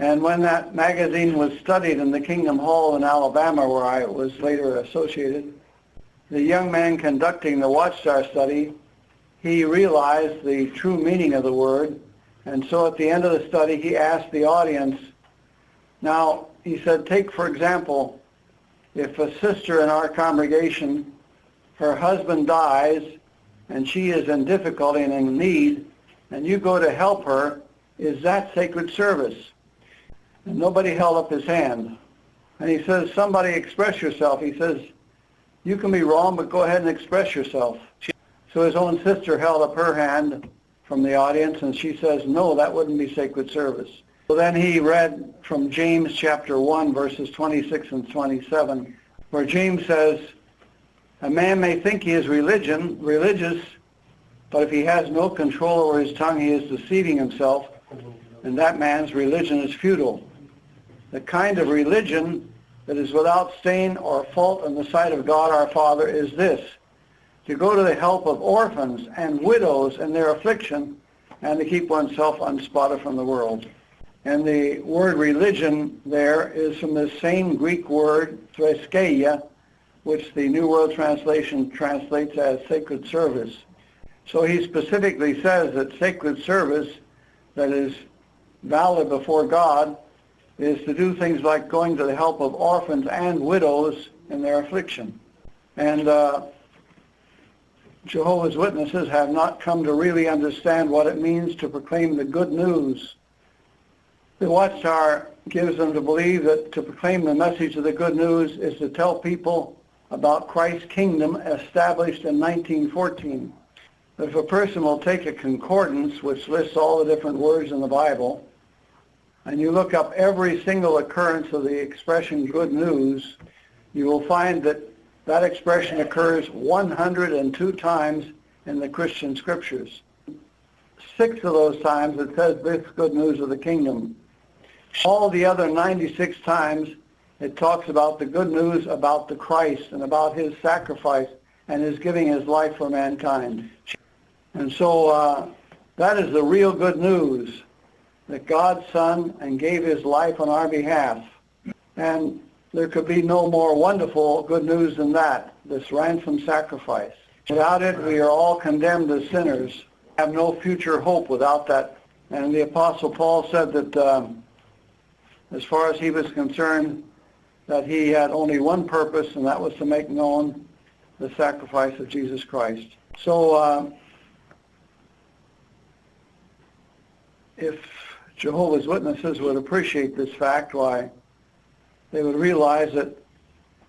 And when that magazine was studied in the Kingdom Hall in Alabama, where I was later associated, the young man conducting the Watchtower study, he realized the true meaning of the word. And so at the end of the study, he asked the audience, now, he said, take for example, if a sister in our congregation, her husband dies, and she is in difficulty and in need, and you go to help her, is that sacred service? And nobody held up his hand. And he says, somebody express yourself. He says, you can be wrong, but go ahead and express yourself. So his own sister held up her hand from the audience, and she says, no, that wouldn't be sacred service. So then he read from James chapter 1, verses 26 and 27, where James says, a man may think he is religious, but if he has no control over his tongue, he is deceiving himself, and that man's religion is futile. The kind of religion that is without stain or fault in the sight of God our Father is this, to go to the help of orphans and widows in their affliction, and to keep oneself unspotted from the world. And the word religion there is from the same Greek word, threskeia, which the New World Translation translates as sacred service. So he specifically says that sacred service that is valid before God is to do things like going to the help of orphans and widows in their affliction. And Jehovah's Witnesses have not come to really understand what it means to proclaim the good news. The Watchtower gives them to believe that to proclaim the message of the good news is to tell people about Christ's kingdom established in 1914. But if a person will take a concordance which lists all the different words in the Bible, and you look up every single occurrence of the expression good news, you will find that that expression occurs 102 times in the Christian scriptures. 6 of those times it says this good news of the kingdom. All the other 96 times it talks about the good news about the Christ and about his sacrifice and his giving his life for mankind. And so that is the real good news, that God's Son and gave his life on our behalf. And there could be no more wonderful good news than that, this ransom sacrifice. Without it, we are all condemned as sinners, have no future hope without that. And the Apostle Paul said that as far as he was concerned, that he had only one purpose, and that was to make known the sacrifice of Jesus Christ. So if Jehovah's Witnesses would appreciate this fact, why, they would realize that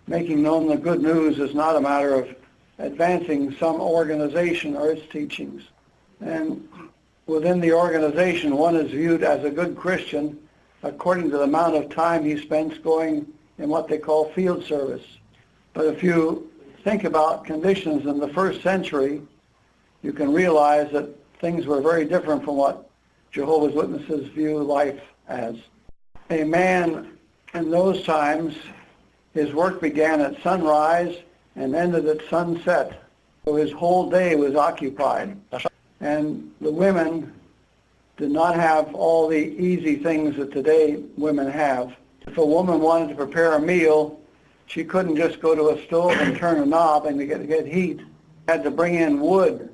making known the good news is not a matter of advancing some organization or its teachings. And within the organization, one is viewed as a good Christian according to the amount of time he spends going in what they call field service. But if you think about conditions in the first century, you can realize that things were very different from what Jehovah's Witnesses view life as. A man in those times, his work began at sunrise and ended at sunset. So his whole day was occupied. And the women did not have all the easy things that today women have. If a woman wanted to prepare a meal, she couldn't just go to a stove and turn a knob and to get heat. She had to bring in wood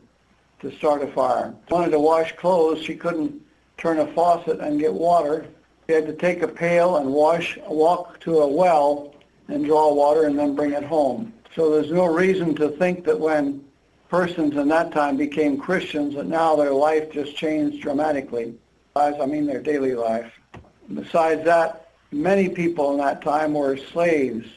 to start a fire. If she wanted to wash clothes, she couldn't turn a faucet and get water. She had to take a pail and walk to a well and draw water and then bring it home. So there's no reason to think that when persons in that time became Christians that now their life just changed dramatically. I mean their daily life. Besides that, many people in that time were slaves.